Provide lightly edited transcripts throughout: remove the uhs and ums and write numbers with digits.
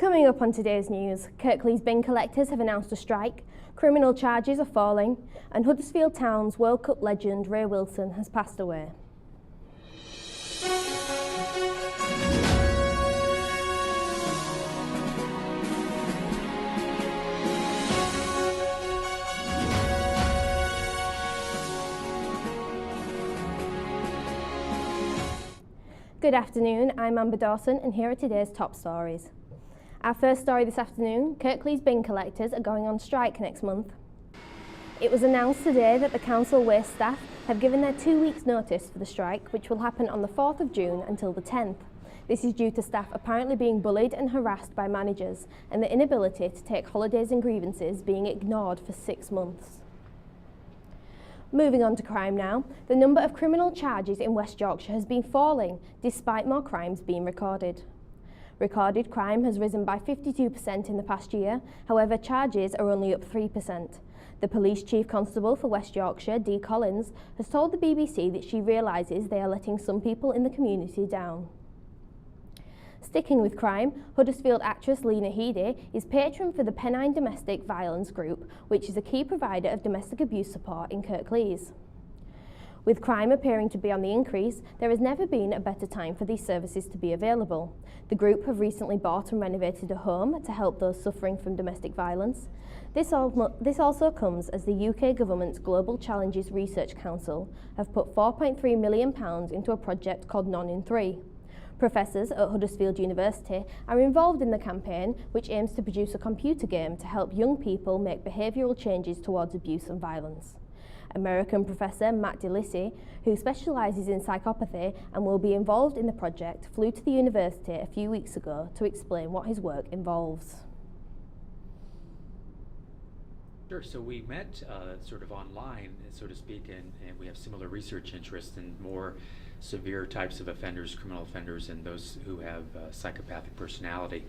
Coming up on today's news, Kirklees bin collectors have announced a strike, criminal charges are falling, and Huddersfield Town's World Cup legend Ray Wilson has passed away. Good afternoon, I'm Amber Dawson and here are today's top stories. Our first story this afternoon, Kirklees bin collectors are going on strike next month. It was announced today that the council waste staff have given their 2 weeks notice for the strike, which will happen on the 4th of June until the 10th. This is due to staff apparently being bullied and harassed by managers and the inability to take holidays and grievances being ignored for 6 months. Moving on to crime now, the number of criminal charges in West Yorkshire has been falling despite more crimes being recorded. Recorded crime has risen by 52% in the past year, however charges are only up 3%. The Police Chief Constable for West Yorkshire, Dee Collins, has told the BBC that she realises they are letting some people in the community down. Sticking with crime, Huddersfield actress Lena Headey is patron for the Pennine Domestic Violence Group, which is a key provider of domestic abuse support in Kirklees. With crime appearing to be on the increase, there has never been a better time for these services to be available. The group have recently bought and renovated a home to help those suffering from domestic violence. This also comes as the UK Government's Global Challenges Research Council have put £4.3 million into a project called None in 3. Professors at Huddersfield University are involved in the campaign, which aims to produce a computer game to help young people make behavioural changes towards abuse and violence. American professor Matt DeLisi, who specialises in psychopathy and will be involved in the project, flew to the university a few weeks ago to explain what his work involves. Sure, so we met sort of online, so to speak, and we have similar research interests in more severe types of offenders, criminal offenders, and those who have psychopathic personality.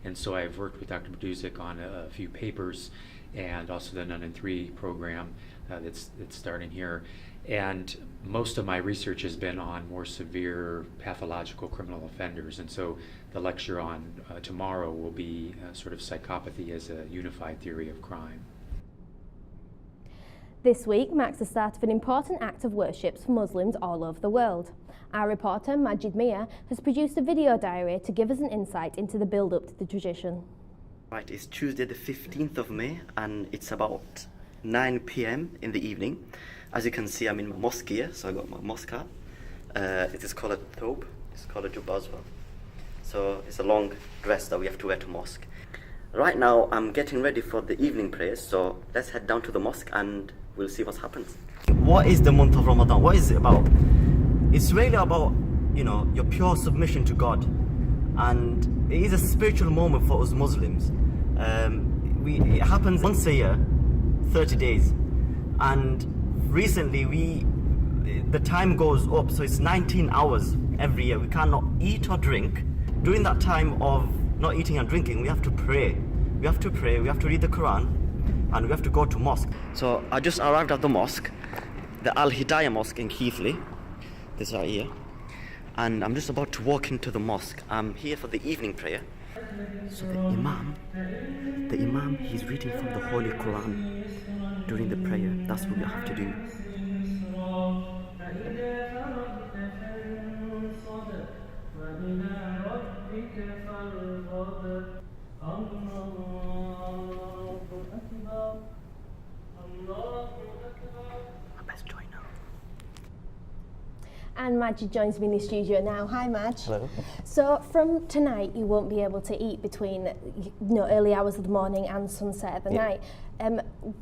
And so I've worked with Dr. Budusik on a few papers and also the None in 3 program that's starting here. And most of my research has been on more severe pathological criminal offenders. And so the lecture on tomorrow will be sort of psychopathy as a unified theory of crime. This week marks the start of an important act of worship for Muslims all over the world. Our reporter Majid Mia has produced a video diary to give us an insight into the build-up to the tradition. Right, it's Tuesday the 15th of May and it's about 9 p.m. in the evening. As you can see, I'm in mosque here, so I got my mosque hat. It is called a thobe, it's called a jubba as well. So it's a long dress that we have to wear to mosque. Right now I'm getting ready for the evening prayers, so let's head down to the mosque and we'll see what happens. What is the month of Ramadan? What is it about? It's really about, your pure submission to God. And it is a spiritual moment for us Muslims. It happens once a year, 30 days. And recently the time goes up, so it's 19 hours every year. We cannot eat or drink. During that time of not eating and drinking, we have to pray. We have to pray, we have to read the Quran, and we have to go to mosque. So I just arrived at the mosque, the Al-Hidayah Mosque in Keighley. This right here. And I'm just about to walk into the mosque. I'm here for the evening prayer. So the Imam, he's reading from the Holy Quran during the prayer. That's what we have to do. And Majid joins me in the studio now. Hi, Maj. Hello. So from tonight, you won't be able to eat between early hours of the morning and sunset of the night.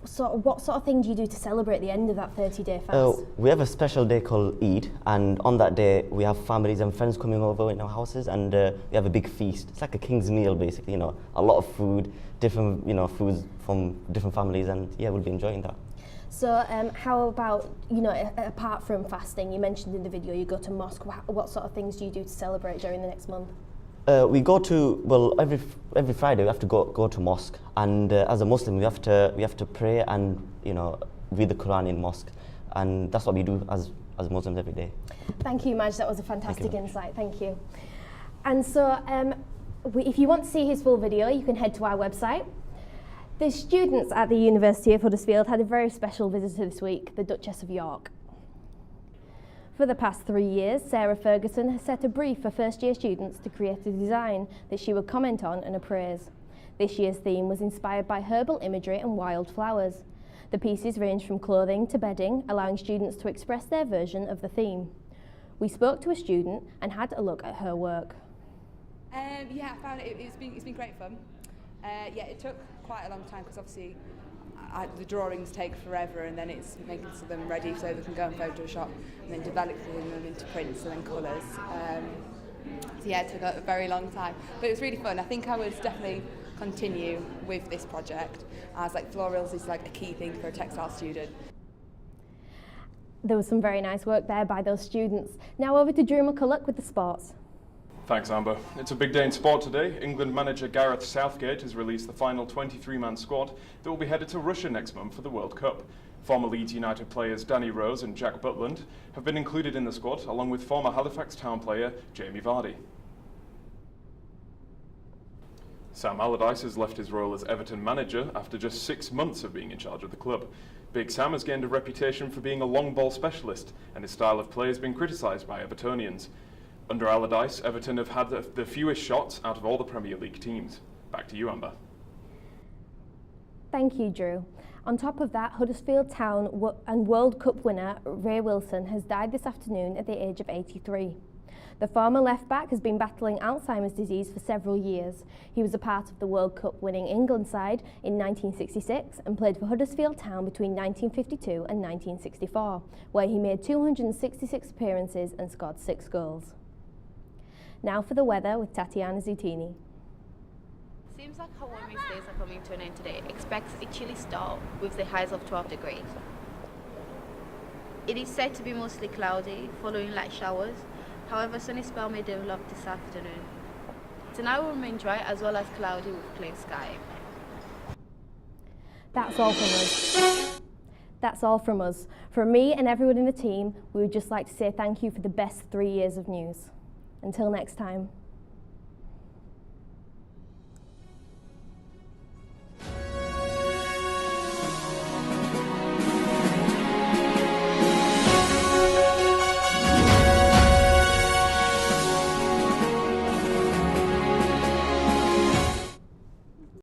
So what sort of thing do you do to celebrate the end of that 30-day fast? We have a special day called Eid, and on that day we have families and friends coming over in our houses, and we have a big feast. It's like a king's meal, basically. A lot of food, different foods from different families, and we'll be enjoying that. So how about, apart from fasting, you mentioned in the video you go to mosque. What sort of things do you do to celebrate during the next month? We go to, every Friday we have to go to mosque, and as a Muslim we have to pray and read the Quran in mosque, and that's what we do as Muslims every day. Thank you, Maj. That was a fantastic insight. Thank you. And so If you want to see his full video, you can head to our website. The students at the University of Huddersfield had a very special visitor this week, the Duchess of York. For the past 3 years, Sarah Ferguson has set a brief for first-year students to create a design that she would comment on and appraise. This year's theme was inspired by herbal imagery and wild flowers. The pieces range from clothing to bedding, allowing students to express their version of the theme. We spoke to a student and had a look at her work. Yeah, I found it's been great fun. Yeah, it took quite a long time because obviously the drawings take forever, and then it's making them ready so they can go and Photoshop, and then developing them into prints and then colours. So yeah, it took a very long time, but it was really fun. I think I would definitely continue with this project, as like florals is like a key thing for a textile student. There was some very nice work there by those students. Now over to Drew McCulloch with the sports. Thanks, Amber. It's a big day in sport today. England manager Gareth Southgate has released the final 23-man squad that will be headed to Russia next month for the World Cup. Former Leeds United players Danny Rose and Jack Butland have been included in the squad, along with former Halifax Town player Jamie Vardy. Sam Allardyce has left his role as Everton manager after just 6 months of being in charge of the club. Big Sam has gained a reputation for being a long ball specialist, and his style of play has been criticised by Evertonians. Under Allardyce, Everton have had the fewest shots out of all the Premier League teams. Back to you, Amber. Thank you, Drew. On top of that, Huddersfield Town and World Cup winner Ray Wilson has died this afternoon at the age of 83. The former left-back has been battling Alzheimer's disease for several years. He was a part of the World Cup winning England side in 1966 and played for Huddersfield Town between 1952 and 1964, where he made 266 appearances and scored 6 goals. Now for the weather with Tatiana Zutini. Seems like our warmest days are coming to an end today. Expect a chilly start with the highs of 12 degrees. It is said to be mostly cloudy, following light showers. However, sunny spell may develop this afternoon. Tonight will remain dry as well as cloudy with clear sky. That's all from us. That's all from us. From me and everyone in the team, we would just like to say thank you for the best 3 years of news. Until next time.